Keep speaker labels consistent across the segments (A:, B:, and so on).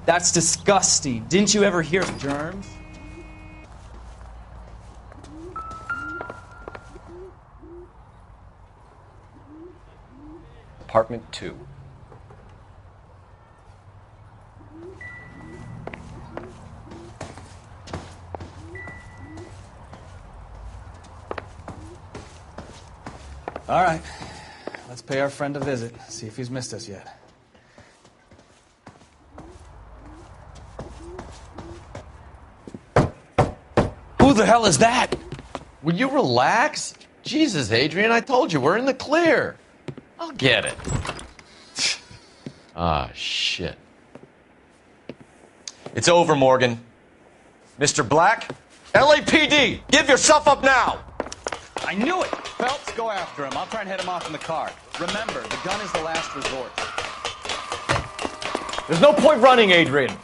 A: That's disgusting. Didn't you ever hear of germs?
B: Apartment 2.
A: All right. Let's pay our friend a visit. See if he's missed us yet. Who the hell is that?
C: Will you relax? Jesus, Adrian, I told you, we're in the clear. I'll get it. Ah, shit.
B: It's over, Morgan. Mr. Black, LAPD, give yourself up now!
A: I knew it! Phelps, go after him. I'll try and head him off in the car. Remember, the gun is the last resort.
B: There's no point running, Adrian.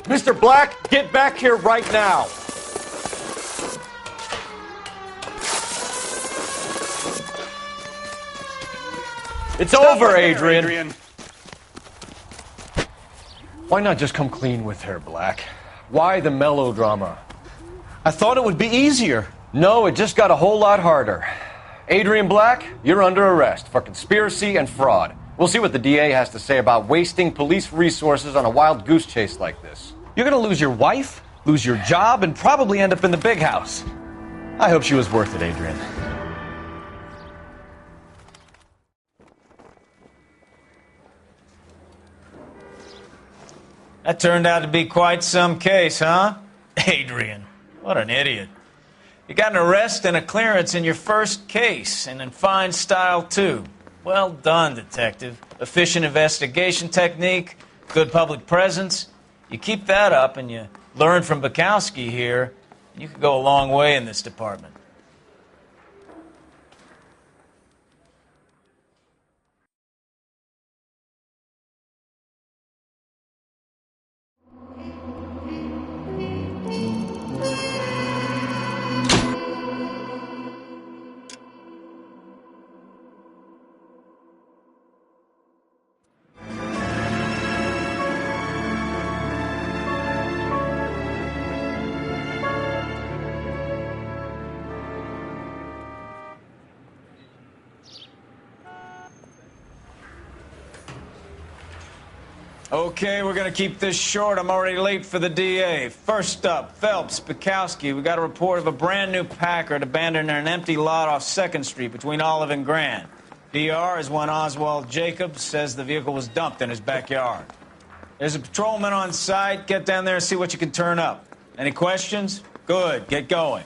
B: Mr. Black, get back here right now. It's over, Adrian. Why not just come clean with her, Black? Why the melodrama?
A: I thought it would be easier.
B: No, it just got a whole lot harder. Adrian Black, you're under arrest for conspiracy and fraud. We'll see what the DA has to say about wasting police resources on a wild goose chase like this.
A: You're gonna lose your wife, lose your job, and probably end up in the big house. I hope she was worth it, Adrian.
D: That turned out to be quite some case, huh? Adrian, what an idiot. You got an arrest and a clearance in your first case, and in fine style, too. Well done, detective. Efficient investigation technique, good public presence. You keep that up and you learn from Bukowski here, you could go a long way in this department. Okay, we're going to keep this short. I'm already late for the DA. First up, Phelps, Bukowski. We got a report of a brand new Packard abandoned in an empty lot off 2nd Street between Olive and Grand. DR is one Oswald Jacobs, says the vehicle was dumped in his backyard. There's a patrolman on site. Get down there and see what you can turn up. Any questions? Good, get going.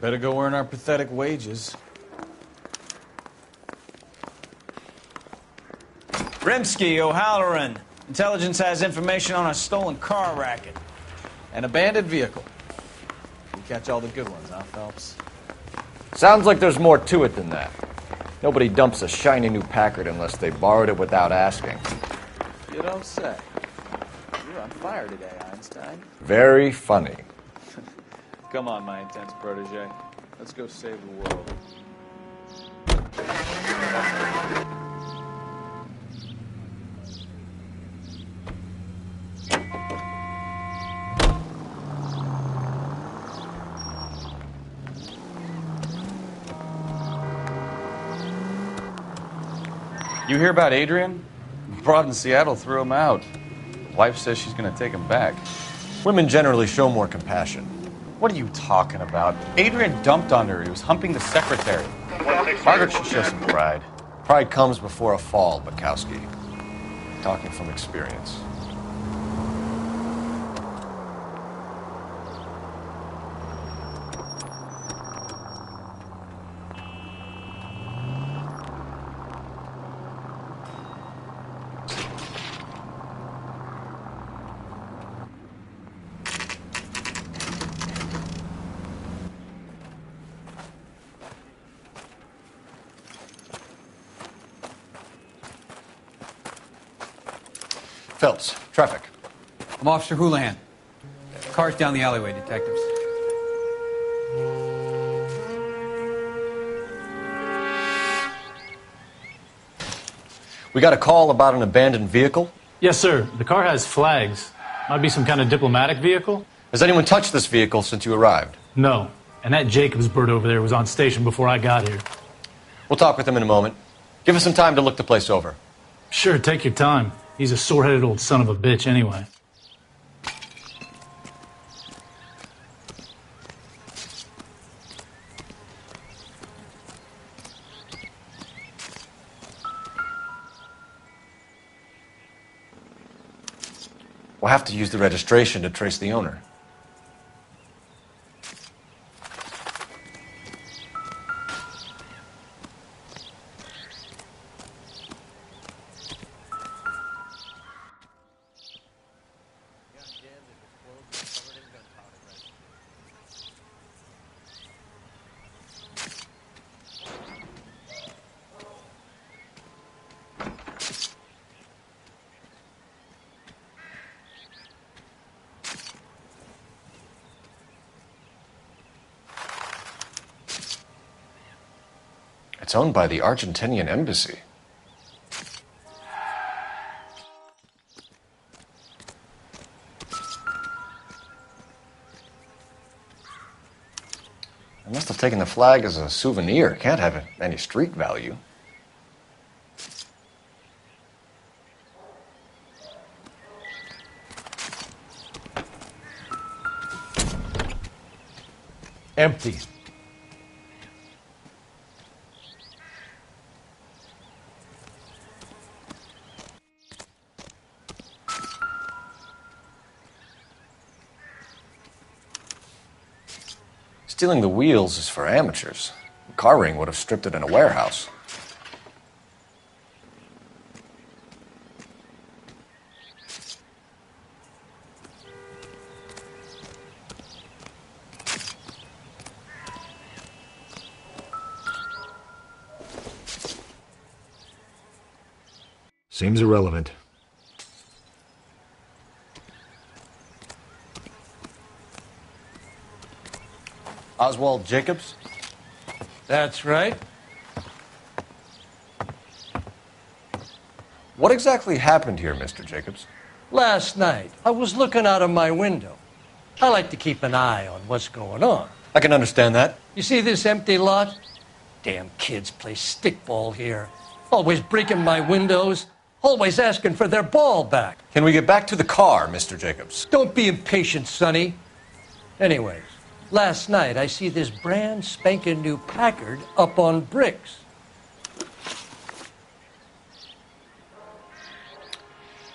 A: Better go earn our pathetic wages.
D: Rimsky, O'Halloran. Intelligence has information on a stolen car racket.
A: An abandoned vehicle. You catch all the good ones, huh, Phelps?
B: Sounds like there's more to it than that. Nobody dumps a shiny new Packard unless they borrowed it without asking.
A: You don't say. You're on fire today, Einstein.
B: Very funny.
A: Come on, my intense protege. Let's go save the world.
E: You hear about Adrian? Broad in Seattle threw him out. Wife says she's going to take him back.
B: Women generally show more compassion.
E: What are you talking about? Adrian dumped on her. He was humping the secretary. Margaret should show some pride.
B: Pride comes before a fall, Bukowski. Talking from experience. Phelps, traffic.
F: I'm Officer Houlihan. Car's down the alleyway, detectives.
B: We got a call about an abandoned vehicle.
G: Yes, sir. The car has flags. Might be some kind of diplomatic vehicle.
B: Has anyone touched this vehicle since you arrived?
G: No. And that Jacobs bird over there was on station before I got here.
B: We'll talk with him in a moment. Give us some time to look the place over.
G: Sure, take your time. He's a sore-headed old son of a bitch anyway.
B: We'll have to use the registration to trace the owner. It's owned by the Argentinian embassy. I must have taken the flag as a souvenir. Can't have any street value.
H: Empty.
B: Stealing the wheels is for amateurs. A car ring would have stripped it in a warehouse.
H: Seems irrelevant.
B: Oswald Jacobs?
I: That's right.
B: What exactly happened here, Mr. Jacobs?
I: Last night, I was looking out of my window. I like to keep an eye on what's going on.
B: I can understand that.
I: You see this empty lot? Damn kids play stickball here. Always breaking my windows. Always asking for their ball back.
B: Can we get back to the car, Mr. Jacobs?
I: Don't be impatient, Sonny. Anyways, last night I see this brand spanking new Packard up on bricks.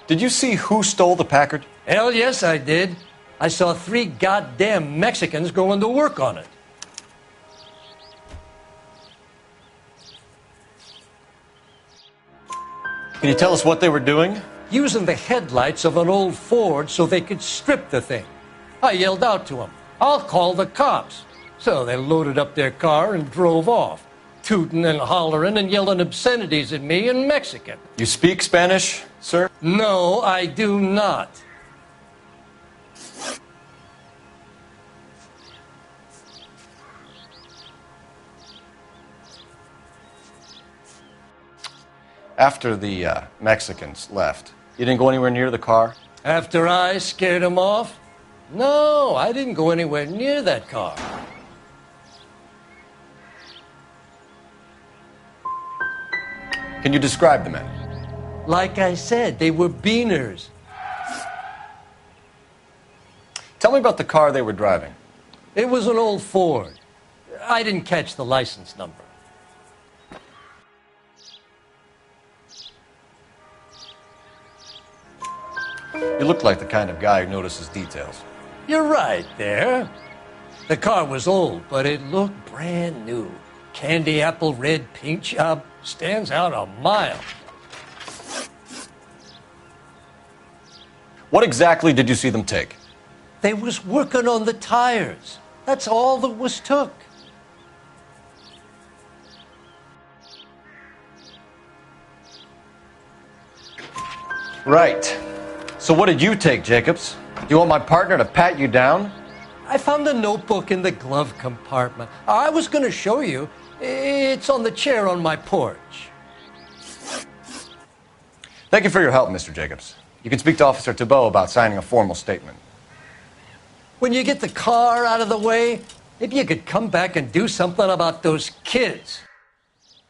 B: Did you see who stole the Packard?
I: Hell yes, I did. I saw 3 goddamn Mexicans going to work on it.
B: Can you tell us what they were doing?
I: Using the headlights of an old Ford so they could strip the thing. I yelled out to them, "I'll call the cops." So they loaded up their car and drove off, tooting and hollering and yelling obscenities at me in Mexican.
B: You speak Spanish, sir?
I: No, I do not.
B: After the Mexicans left, you didn't go anywhere near the car?
I: After I scared them off? No, I didn't go anywhere near that car.
B: Can you describe the men?
I: Like I said, they were beaners.
B: Tell me about the car they were driving.
I: It was an old Ford. I didn't catch the license number.
B: You look like the kind of guy who notices details.
I: You're right there. The car was old, but it looked brand new. Candy apple red paint job stands out a mile.
B: What exactly did you see them take?
I: They was working on the tires. That's all that was took.
B: Right. So what did you take, Jacobs? Do you want my partner to pat you down?
I: I found a notebook in the glove compartment. I was going to show you. It's on the chair on my porch.
B: Thank you for your help, Mr. Jacobs. You can speak to Officer Thibault about signing a formal statement.
I: When you get the car out of the way, maybe you could come back and do something about those kids.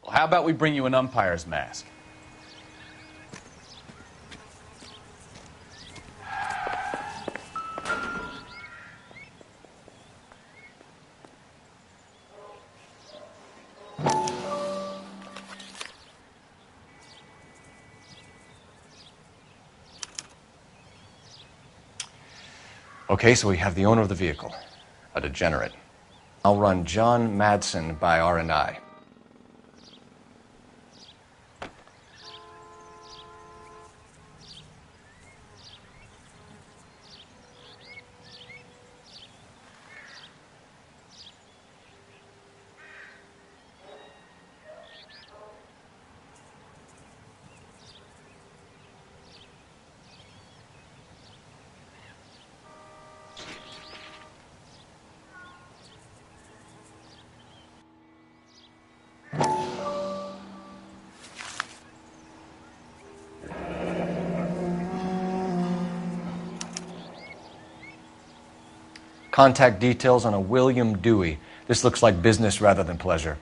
E: Well, how about we bring you an umpire's mask?
B: Okay, so we have the owner of the vehicle, a degenerate. I'll run John Madsen by R&I. Contact details on a William Dewey. This looks like business rather than pleasure.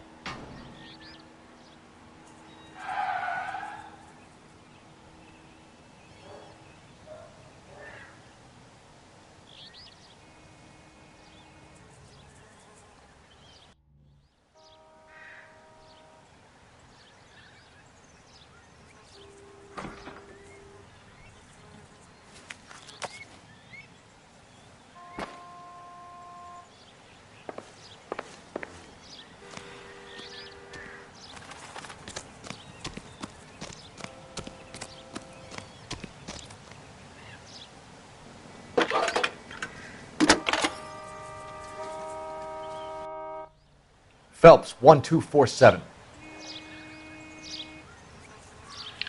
F: Phelps, 1247.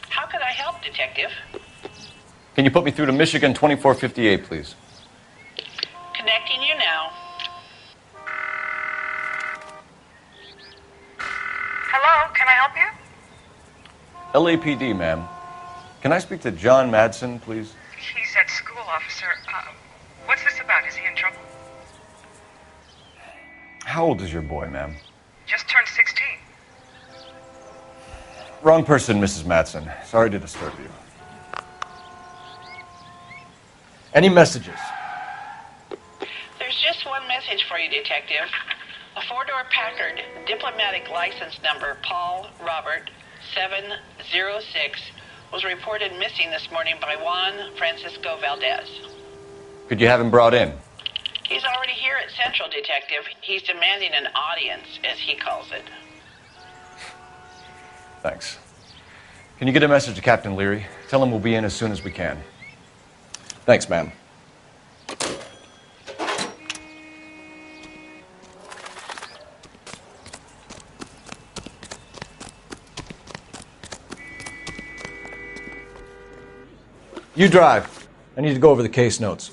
J: How can I help, Detective?
B: Can you put me through to Michigan 2458, please?
J: Connecting you now.
K: Hello, can I help you?
B: LAPD, ma'am. Can I speak to John Madsen, please?
K: He's at school, officer. What's this about? Is he in trouble?
B: How old is your boy, ma'am?
K: Just turned 16.
B: Wrong person, Mrs. Madsen. Sorry to disturb you.
F: Any messages?
J: There's just one message for you, Detective. A four-door Packard, diplomatic license number Paul Robert 706, was reported missing this morning by Juan Francisco Valdez.
B: Could you have him brought in?
J: He's already here at Central, Detective. He's demanding an audience, as he calls it.
B: Thanks. Can you get a message to Captain Leary? Tell him we'll be in as soon as we can. Thanks, ma'am. You drive. I need to go over the case notes.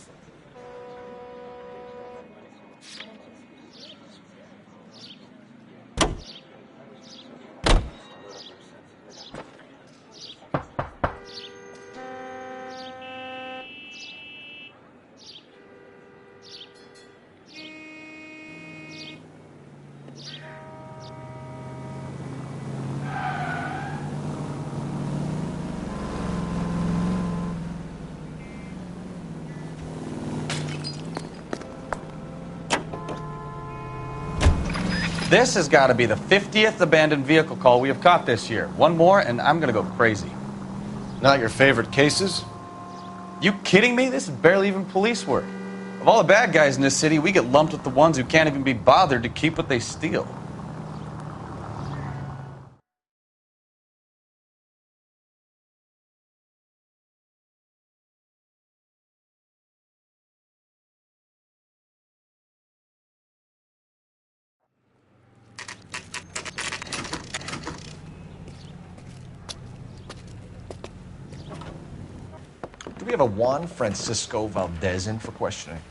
E: This has got to be the 50th abandoned vehicle call we have caught this year. One more, and I'm going to go crazy.
B: Not your favorite cases?
E: You kidding me? This is barely even police work. Of all the bad guys in this city, we get lumped with the ones who can't even be bothered to keep what they steal. Do
B: we have a Juan Francisco Valdez in for questioning?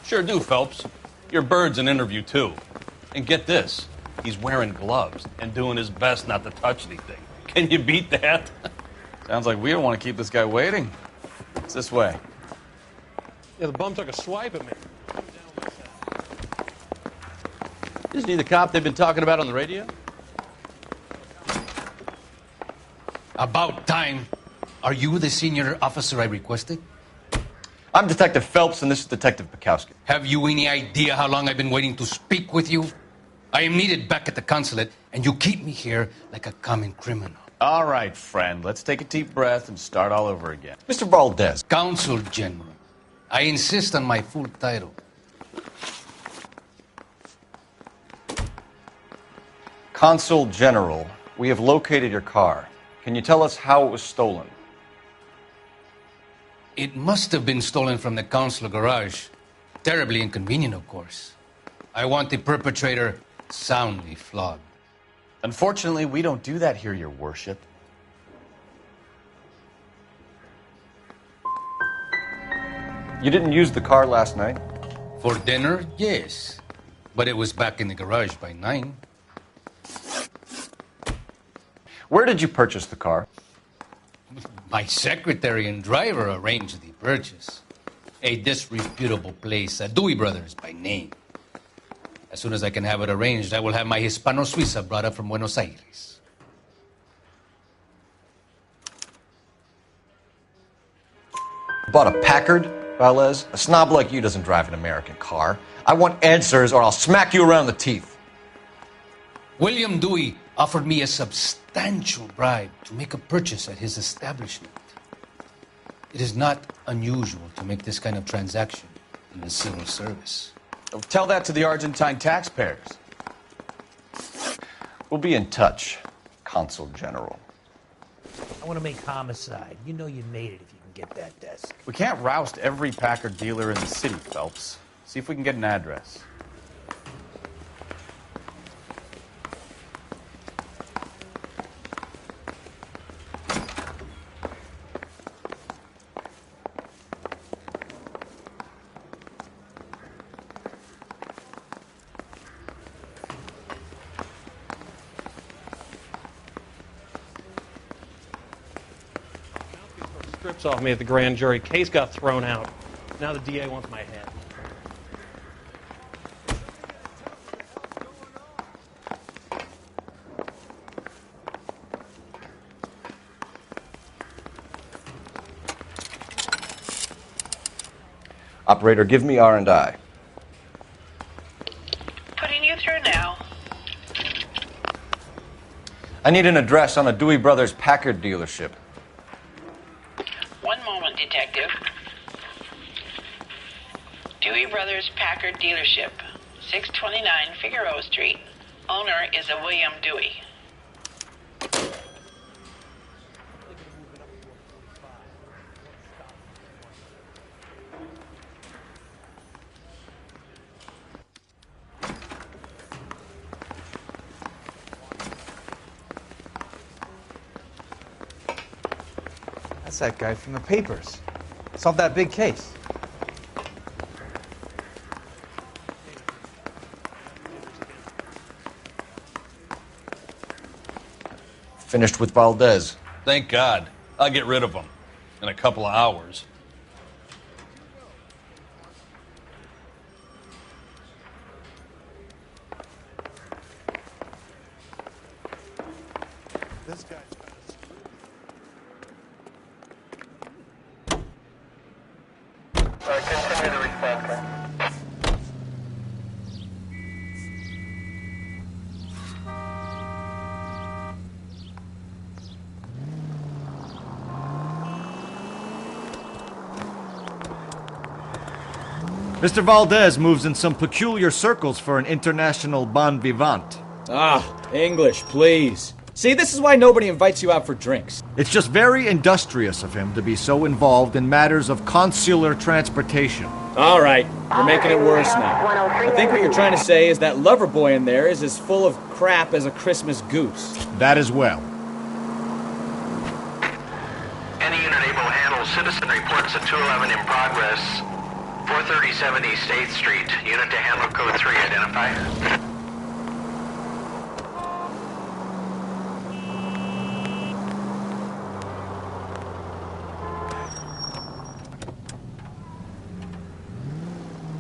L: Sure do, Phelps. Your bird's an interview, too. And get this, he's wearing gloves and doing his best not to touch anything. Can you beat that?
E: Sounds like we don't want to keep this guy waiting. It's this way.
M: Yeah, the bum took a swipe at me.
L: Isn't he the cop they've been talking about on the radio?
N: About time. Are you the senior officer I requested?
B: I'm Detective Phelps, and this is Detective Bukowski.
N: Have you any idea how long I've been waiting to speak with you? I am needed back at the consulate, and you keep me here like a common criminal.
E: All right, friend. Let's take a deep breath and start all over again.
B: Mr. Valdez.
N: Consul General. I insist on my full title.
B: Consul General, we have located your car. Can you tell us how it was stolen?
N: It must have been stolen from the consular garage. Terribly inconvenient, of course. I want the perpetrator soundly flogged.
E: Unfortunately, we don't do that here, Your Worship.
B: You didn't use the car last night?
N: For dinner, yes. But it was back in the garage by 9.
B: Where did you purchase the car?
N: My secretary and driver arranged the purchase. A disreputable place, Dewey Brothers by name. As soon as I can have it arranged, I will have my Hispano Suiza brought up from Buenos Aires.
B: Bought a Packard, Valdez? A snob like you doesn't drive an American car. I want answers or I'll smack you around the teeth.
N: William Dewey offered me a substantial bribe to make a purchase at his establishment. It is not unusual to make this kind of transaction in the civil service.
E: Tell that to the Argentine taxpayers.
B: We'll be in touch, Consul General.
O: I want to make homicide. You know you made it if you can get that desk.
E: We can't roust every Packard dealer in the city, Phelps. See if we can get an address.
M: Strips off me at the grand jury. Case got thrown out. Now the DA wants my head.
B: Operator, give me R&I.
J: Putting you through now.
B: I need an address on a Dewey Brothers Packard dealership.
J: One moment, Detective. Dewey Brothers Packard Dealership, 629 Figueroa Street. Owner is a William Dewey.
P: That's that guy from the papers. Solved that big case.
B: Finished with Valdez.
L: Thank God. I'll get rid of him in a couple of hours.
P: This guy's
Q: Continue the response, sir.
F: Mr. Valdez moves in some peculiar circles for an international bon vivant.
R: Ah, English, please. See, this is why nobody invites you out for drinks.
F: It's just very industrious of him to be so involved in matters of consular transportation.
R: All right, you're making it worse now. I think what you're trying to say is that lover boy in there is as full of crap as a Christmas goose.
F: That as well.
Q: Any unit able to handle citizen reports a 211 in progress. 437 East 8th Street. Unit to handler code 3 identified.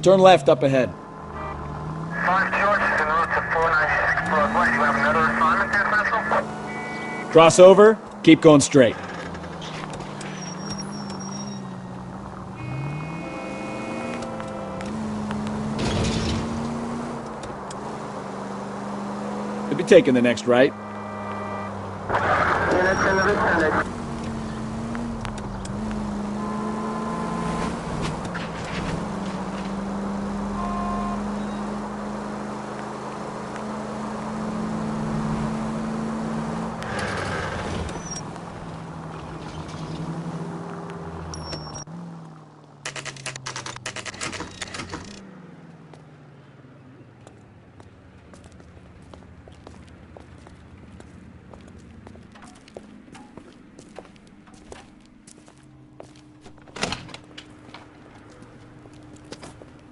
R: Turn left up ahead.
Q: 5 George, en route to 496 Broadway. You have another assignment there, Central?
R: Cross over, keep going straight. You'll be taking the next right.
Q: Units in the vicinity.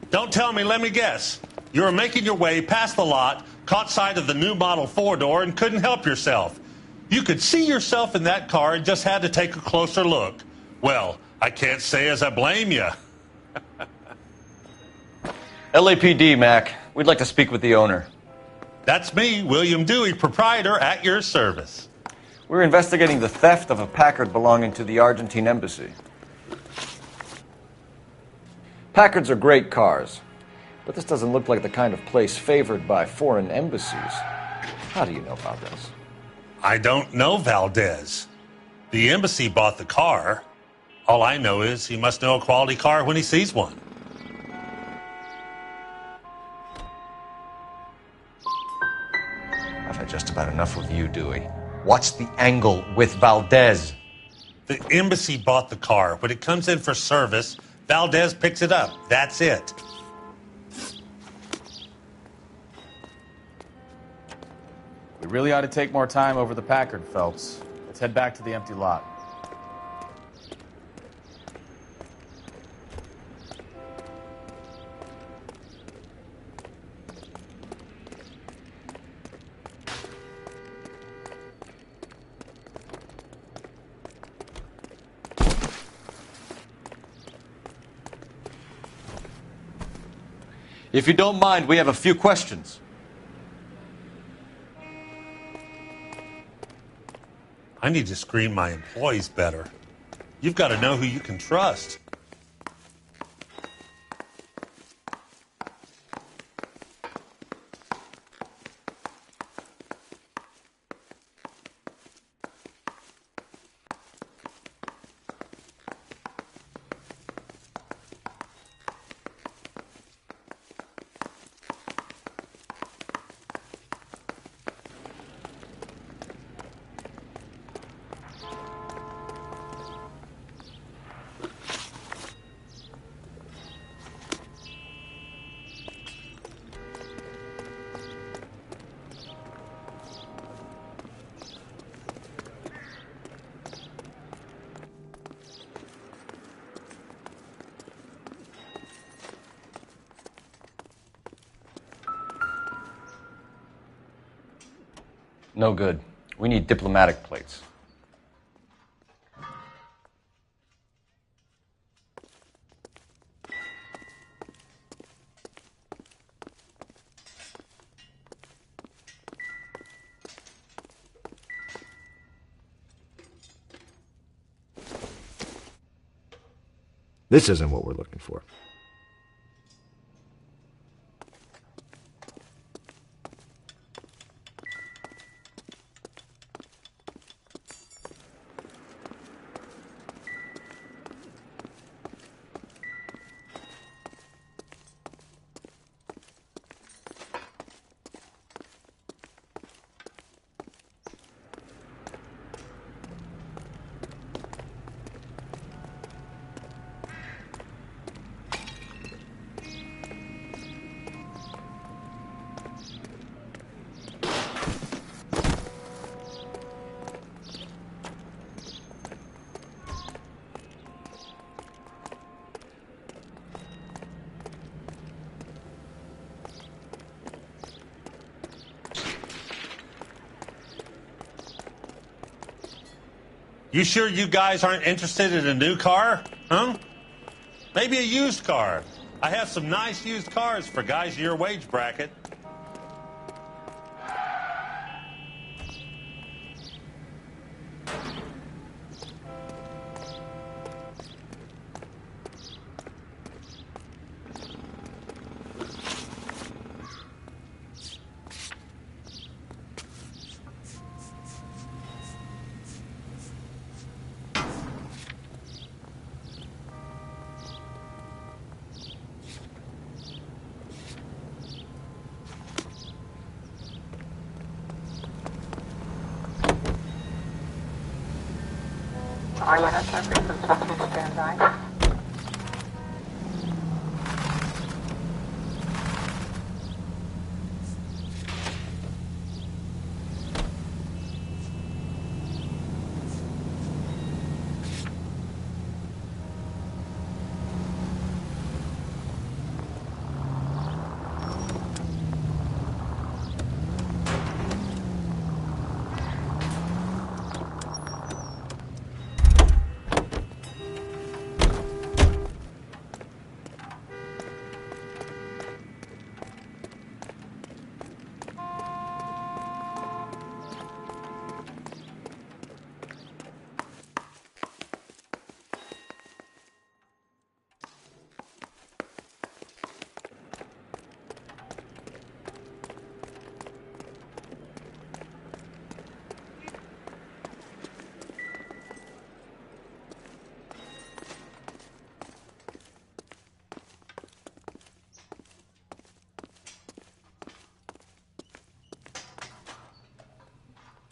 L: Don't tell me, let me guess. You were making your way past the lot, caught sight of the new model 4-door, and couldn't help yourself. You could see yourself in that car and just had to take a closer look. Well, I can't say as I blame you.
B: LAPD, Mac. We'd like to speak with the owner.
L: That's me, William Dewey, proprietor, at your service.
B: We're investigating the theft of a Packard belonging to the Argentine embassy. Packards are great cars, but this doesn't look like the kind of place favored by foreign embassies. How do you know about this?
L: I don't know Valdez. The embassy bought the car. All I know is he must know a quality car when he sees one.
B: I've had just about enough of you, Dewey. What's the angle with Valdez?
L: The embassy bought the car. When it comes in for service, Valdez picks it up. That's it.
E: We really ought to take more time over the Packard, Phelps. Let's head back to the empty lot.
B: If you don't mind, we have a few questions.
L: I need to screen my employees better. You've got to know who you can trust.
B: No good. We need diplomatic plates.
H: This isn't what we're looking for.
L: You sure you guys aren't interested in a new car? Huh? Maybe a used car. I have some nice used cars for guys in your wage bracket.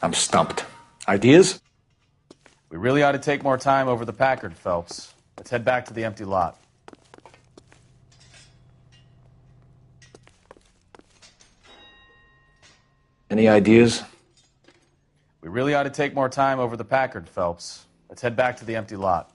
A: I'm stumped. Ideas?
E: We really ought to take more time over the Packard, Phelps. Let's head back to the empty lot.
A: Any ideas?
E: We really ought to take more time over the Packard, Phelps. Let's head back to the empty lot.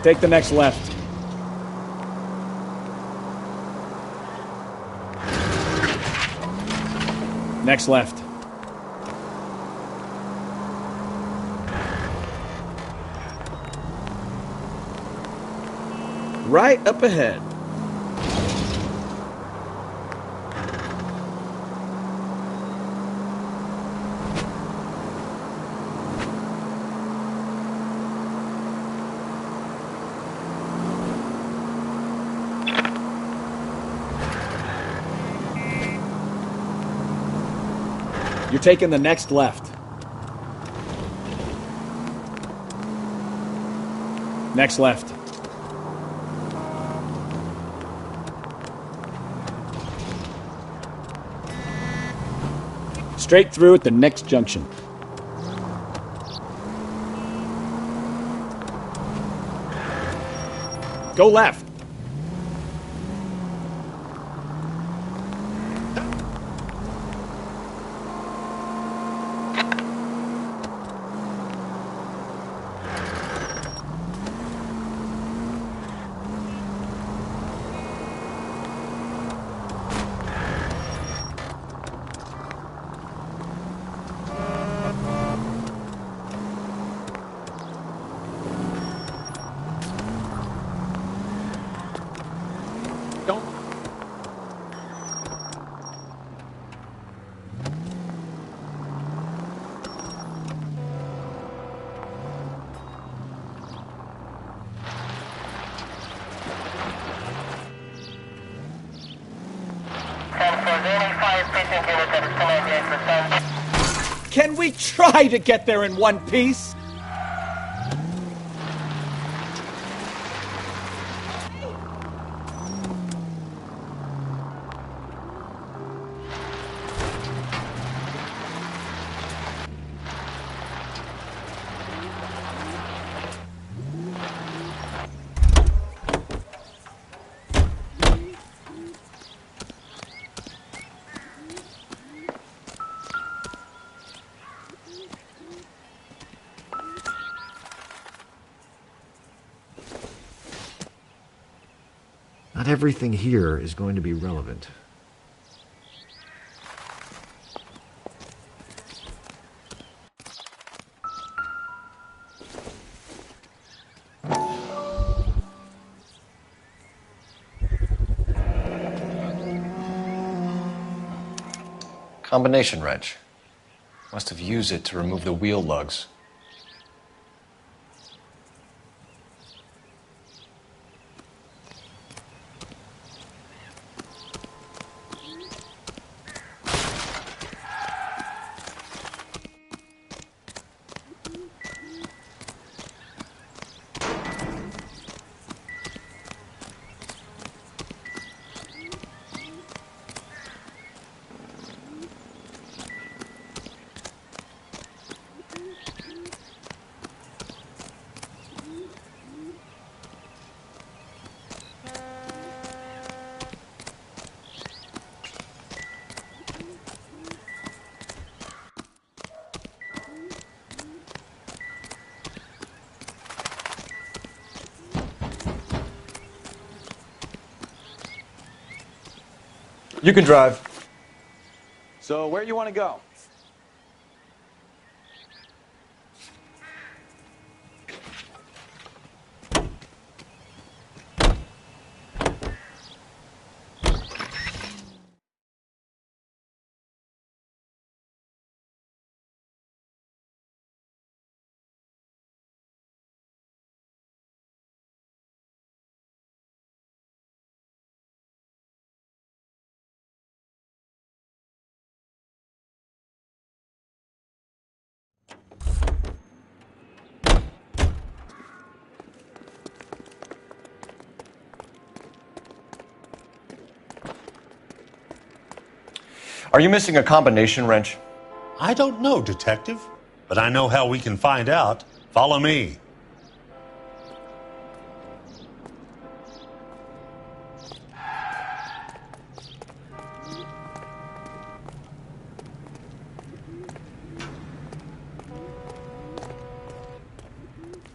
R: Take the next left. Next left. Right up ahead. You're taking the next left. Next left. Straight through at the next junction. Go left. Can we try to get there in one piece?
H: Not everything here is going to be relevant.
B: Combination wrench. Must have used it to remove the wheel lugs.
E: You can drive. So where you want to go?
B: Are you missing a combination wrench?
L: I don't know, Detective, but I know how we can find out. Follow me.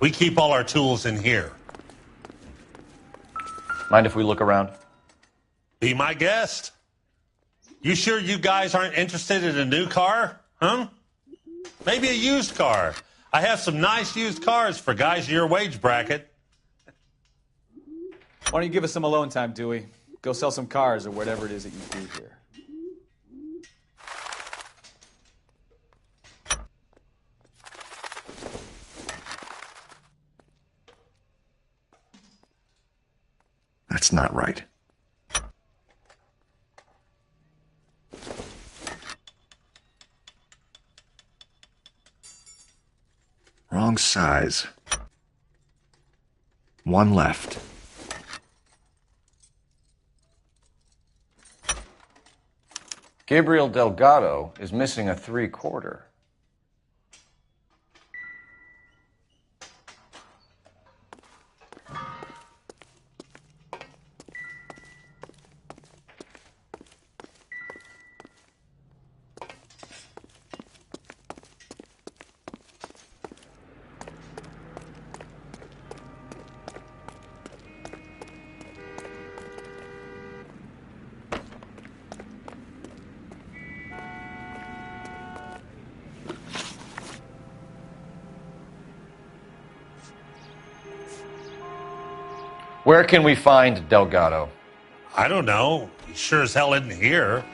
L: We keep all our tools in here.
B: Mind if we look around?
L: Be my guest. You sure you guys aren't interested in a new car? Huh? Maybe a used car. I have some nice used cars for guys in your wage bracket.
E: Why don't you give us some alone time, Dewey? Go sell some cars or whatever it is that you do here.
H: That's not right. Wrong size. One left.
B: Gabriel Delgado is missing a 3/4. Where can we find Delgado?
L: I don't know. He sure as hell isn't here.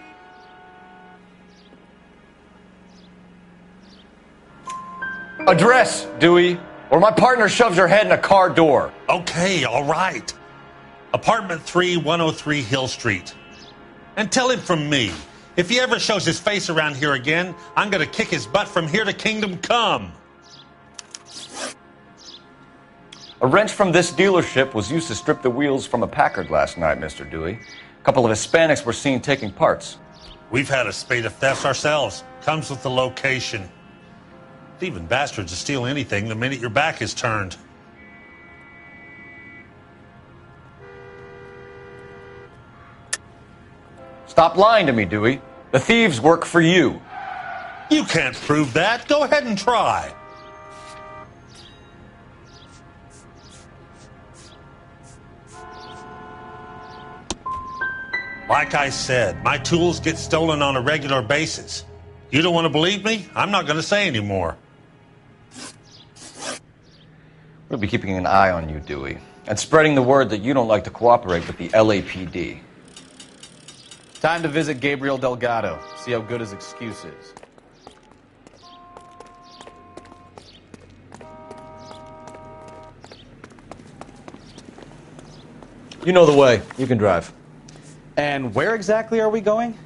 B: Address, Dewey, or my partner shoves her head in a car door.
L: Okay, all right. Apartment 3, 103 Hill Street. And tell him from me, If he ever shows his face around here again, I'm going to kick his butt from here to Kingdom Come.
B: A wrench from this dealership was used to strip the wheels from a Packard last night, Mr. Dewey. A couple of Hispanics were seen taking parts.
L: We've had a spate of thefts ourselves. Comes with the location. Thieving bastards will steal anything the minute your back is turned.
B: Stop lying to me, Dewey. The thieves work for you.
L: You can't prove that. Go ahead and try. Like I said, my tools get stolen on a regular basis. You don't want to believe me? I'm not going to say anymore.
B: We'll be keeping an eye on you, Dewey, and spreading the word that you don't like to cooperate with the LAPD.
E: Time to visit Gabriel Delgado, see how good his excuse is.
B: You know the way. You can drive.
E: And where exactly are we going?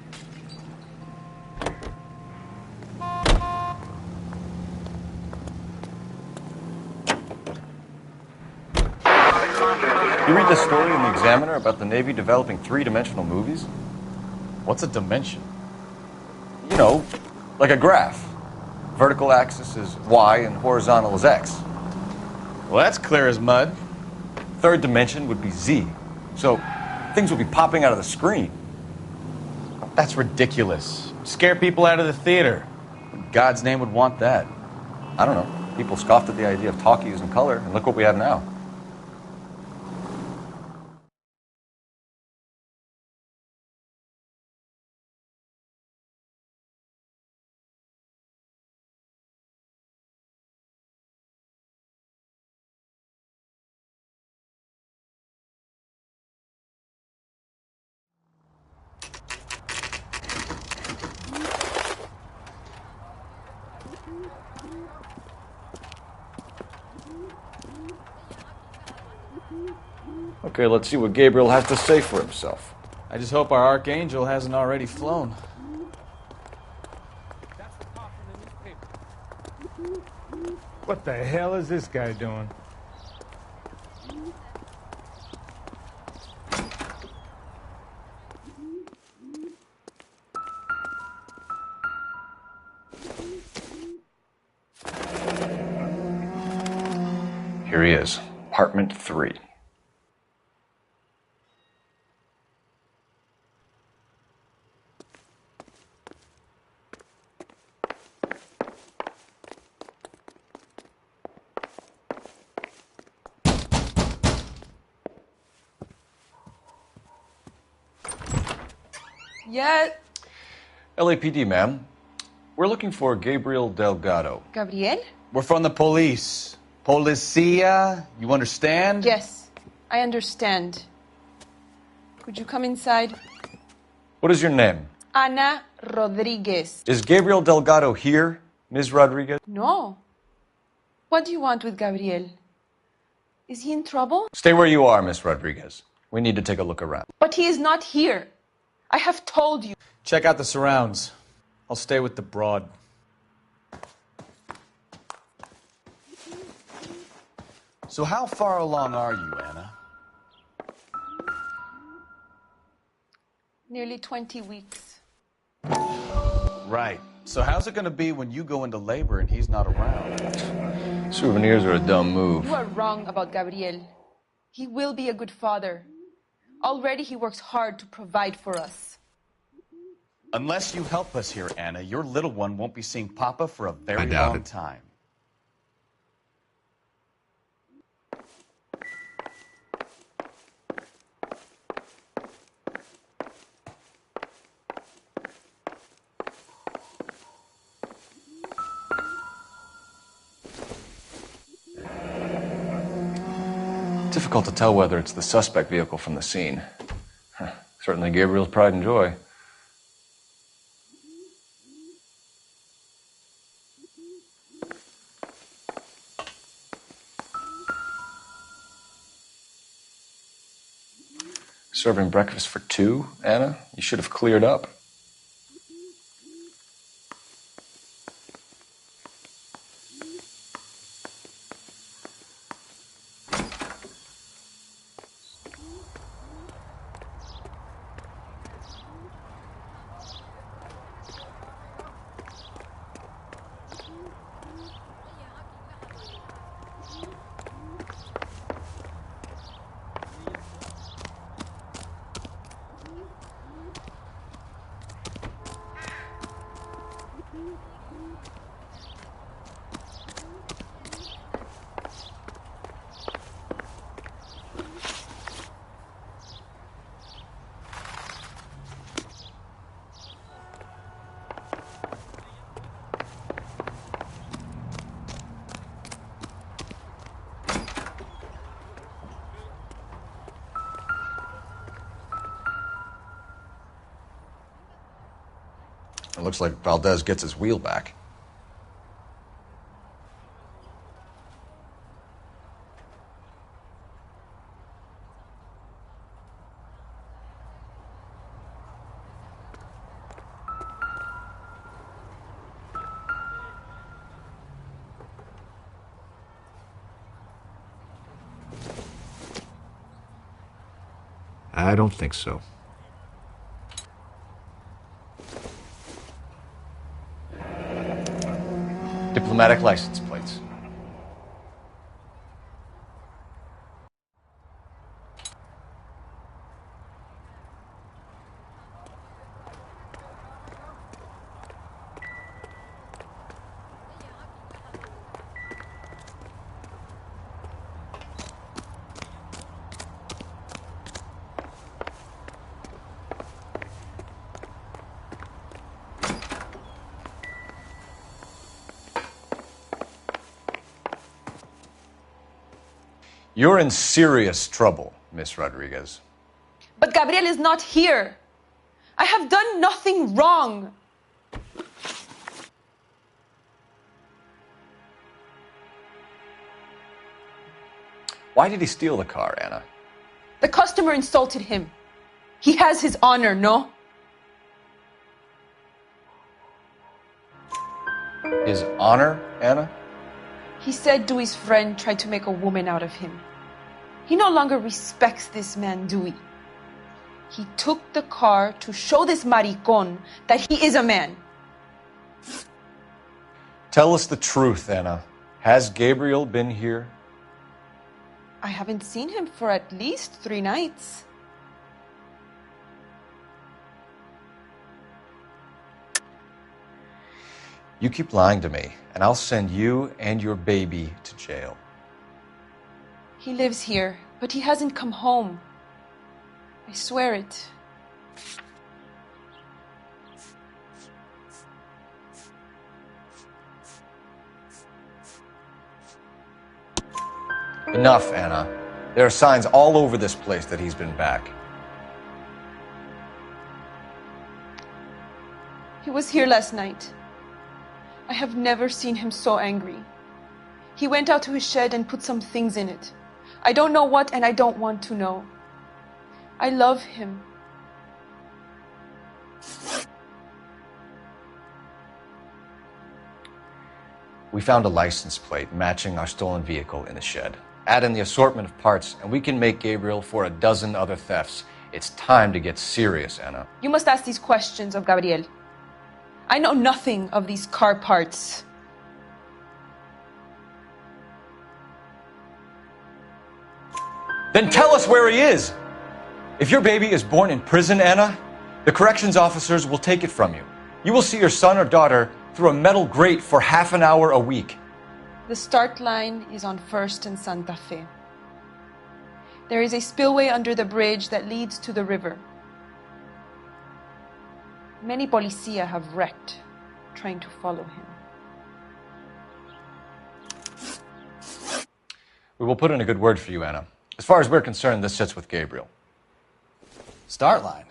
B: You read the story in the Examiner about the Navy developing three-dimensional movies?
E: What's a dimension?
B: You know, like a graph. Vertical axis is Y and horizontal is X.
E: Well, that's clear as mud.
B: Third dimension would be Z. So things would be popping out of the screen.
E: That's ridiculous. Scare people out of the theater. God's name would want that.
B: I don't know. People scoffed at the idea of talkies in color, and look what we have now. Okay, let's see what Gabriel has to say for himself.
E: I just hope our archangel hasn't already flown.
S: What the hell is this guy doing?
B: Here he is, apartment 3.
T: Yeah.
B: LAPD, ma'am. We're looking for Gabriel Delgado.
T: Gabriel?
E: We're from the police. Policia, you understand?
T: Yes, I understand. Could you come inside?
B: What is your name?
T: Ana Rodriguez.
B: Is Gabriel Delgado here, Ms. Rodriguez?
T: No. What do you want with Gabriel? Is he in trouble?
B: Stay where you are, Ms. Rodriguez. We need to take a look around.
T: But he is not here. I have told you.
E: Check out the surrounds. I'll stay with the broad. So how far along are you, Anna?
T: Nearly 20 weeks.
E: Right. So how's it going to be when you go into labor and he's not around?
B: Souvenirs are a dumb move.
T: You are wrong about Gabriel. He will be a good father. Already he works hard to provide for us.
E: Unless you help us here, Anna, your little one won't be seeing Papa for a very
H: doubt
E: long
H: it.
E: time.
B: Difficult to tell whether it's the suspect vehicle from the scene. Certainly Gabriel's pride and joy. Serving breakfast for 2, Anna? You should have cleared up. It looks like Valdez gets his wheel back.
H: I don't think so.
B: Diplomatic license plates. You're in serious trouble, Miss Rodriguez.
T: But Gabriel is not here. I have done nothing wrong.
B: Why did he steal the car, Anna?
T: The customer insulted him. He has his honor, no?
B: His honor, Anna?
T: He said Dewey's friend tried to make a woman out of him. He no longer respects this man, Dewey. He took the car to show this maricón that he is a man.
B: Tell us the truth, Anna. Has Gabriel been here?
T: I haven't seen him for at least 3 nights.
B: You keep lying to me, and I'll send you and your baby to jail.
T: He lives here, but he hasn't come home. I swear it.
B: Enough, Anna. There are signs all over this place that he's been back.
T: He was here last night. I have never seen him so angry. He went out to his shed and put some things in it. I don't know what, and I don't want to know. I love him.
B: We found a license plate matching our stolen vehicle in the shed. Add in the assortment of parts, and we can make Gabriel for a dozen other thefts. It's time to get serious, Anna.
T: You must ask these questions of Gabriel. I know nothing of these car parts.
B: Then tell us where he is! If your baby is born in prison, Anna, the corrections officers will take it from you. You will see your son or daughter through a metal grate for half an hour a week.
T: The start line is on 1st and Santa Fe. There is a spillway under the bridge that leads to the river. Many policia have wrecked trying to follow him.
B: We will put in a good word for you, Anna. As far as we're concerned, this sits with Gabriel.
E: Start line?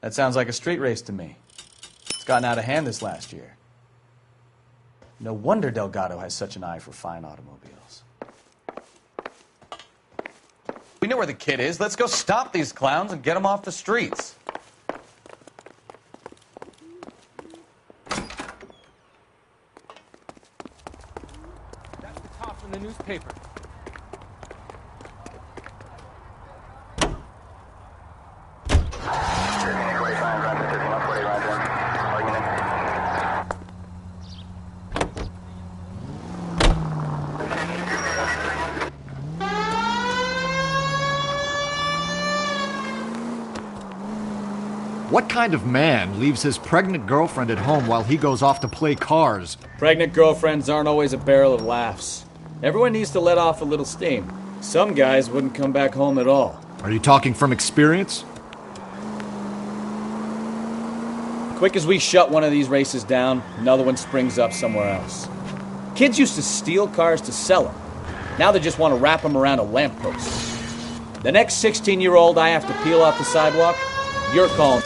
E: That sounds like a street race to me. It's gotten out of hand this last year. No wonder Delgado has such an eye for fine automobiles. We know where the kid is. Let's go stop these clowns and get them off the streets.
M: That's the top from the newspaper.
F: What kind of man leaves his pregnant girlfriend at home while he goes off to play cars?
R: Pregnant girlfriends aren't always a barrel of laughs. Everyone needs to let off a little steam. Some guys wouldn't come back home at all.
F: Are you talking from experience?
R: Quick as we shut one of these races down, another one springs up somewhere else. Kids used to steal cars to sell them. Now they just want to wrap them around a lamppost. The next 16-year-old I have to peel off the sidewalk, you're calling.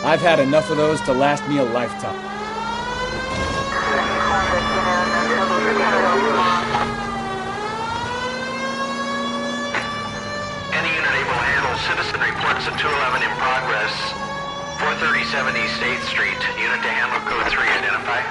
R: I've had enough of those to last me a lifetime.
Q: Any unit able to handle citizen reports of 211 in progress. 437 East 8th Street. Unit to handle code 3. Identify.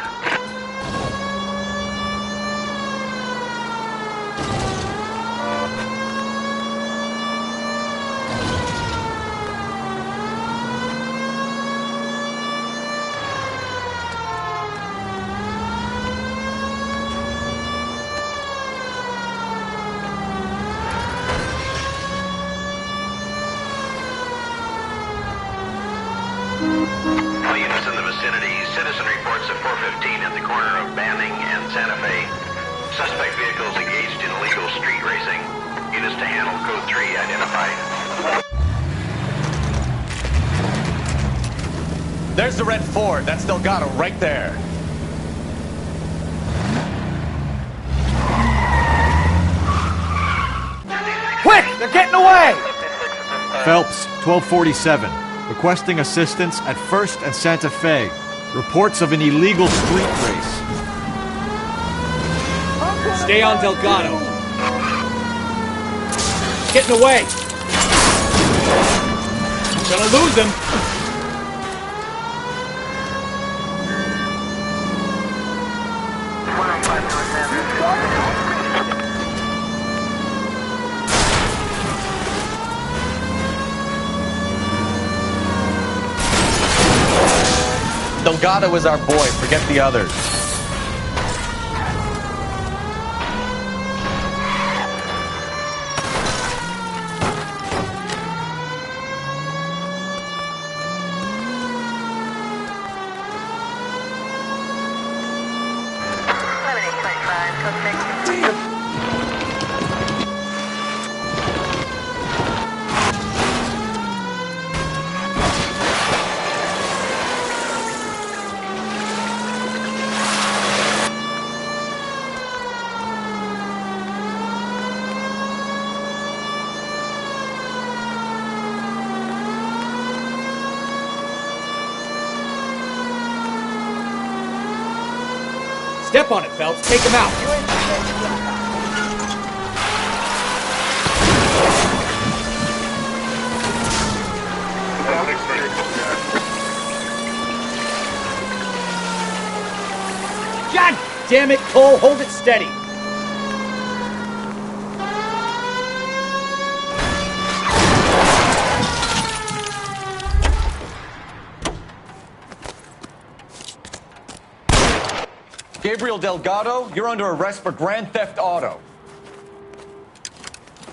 Q: All units in the vicinity. Citizen reports at 415 at the corner of Banning and Santa Fe. Suspect vehicles engaged in illegal street racing. Units to handle code 3 identified.
B: There's the red Ford. That's Delgado right there.
E: Quick! They're getting away!
F: Phelps, 1247. Requesting assistance at 1st and Santa Fe. Reports of an illegal street race.
R: Stay on Delgado. Getting away. I'm gonna lose him.
B: Delgado is our boy. Forget the others.
R: Step on it, Phelps. Take him out. God damn it, Cole. Hold it steady.
B: Gabriel Delgado, you're under arrest for grand theft auto.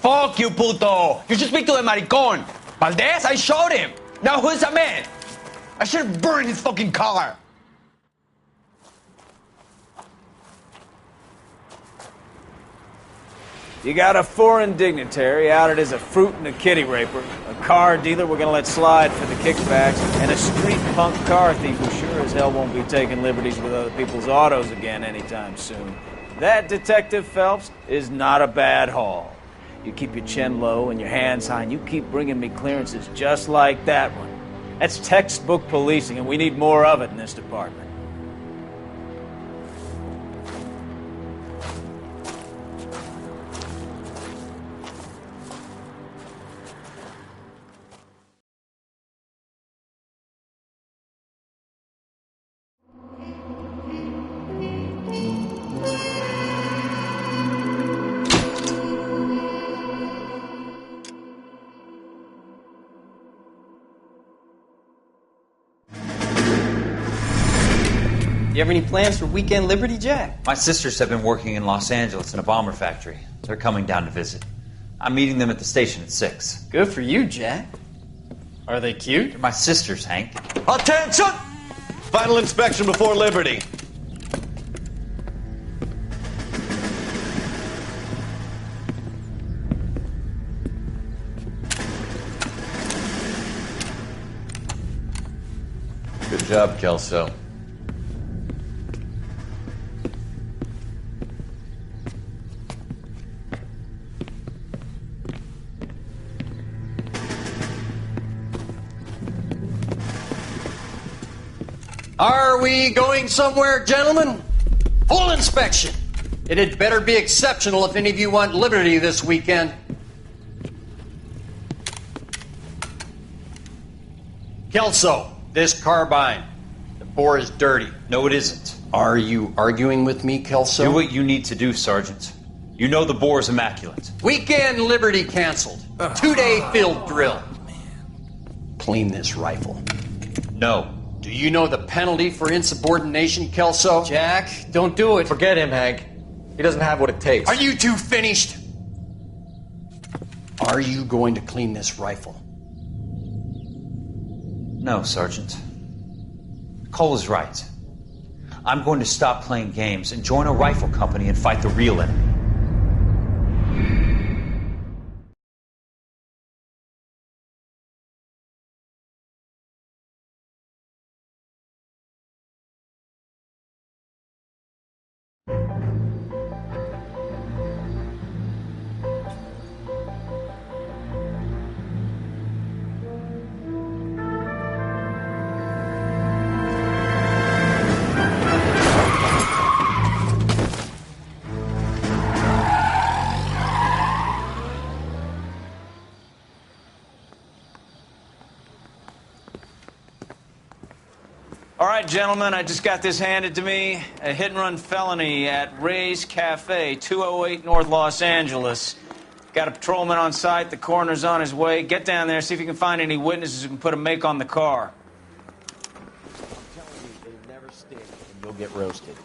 U: Fuck you, puto! You should speak to the maricón. Valdez, I showed him. Now who's the man? I should have burned his fucking car.
D: You got a foreign dignitary outed as a fruit and a kitty raper, a car dealer we're gonna let slide for the kickbacks, and a street punk car thief who sure as hell won't be taking liberties with other people's autos again anytime soon. That, Detective Phelps, is not a bad haul. You keep your chin low and your hands high, and you keep bringing me clearances just like that one. That's textbook policing, and we need more of it in this department.
C: You have any plans for Weekend Liberty, Jack?
A: My sisters have been working in Los Angeles in a bomber factory. They're coming down to visit. I'm meeting them at the station at 6.
C: Good for you, Jack. Are they cute?
A: They're my sisters, Hank.
B: Attention! Final inspection before Liberty.
A: Good job, Kelso.
V: Are we going somewhere, gentlemen? Full inspection. It had better be exceptional if any of you want liberty this weekend. Kelso, this carbine. The bore is dirty.
A: No, it isn't.
V: Are you arguing with me, Kelso?
A: Do what you need to do, Sergeant. You know the bore is immaculate.
V: Weekend liberty canceled. 2-day field drill. Clean this rifle.
A: No.
V: Do you know the penalty for insubordination, Kelso?
C: Jack, don't do it.
B: Forget him, Hank. He doesn't have what it takes.
V: Are you two finished? Are you going to clean this rifle?
A: No, Sergeant. Cole is right. I'm going to stop playing games and join a rifle company and fight the real enemy.
D: All right, gentlemen, I just got this handed to me. A hit-and-run felony at Ray's Cafe, 208 North Los Angeles. Got a patrolman on site. The coroner's on his way. Get down there, see if you can find any witnesses who can put a make on the car.
H: I'm telling you, they never stick, and you'll get roasted.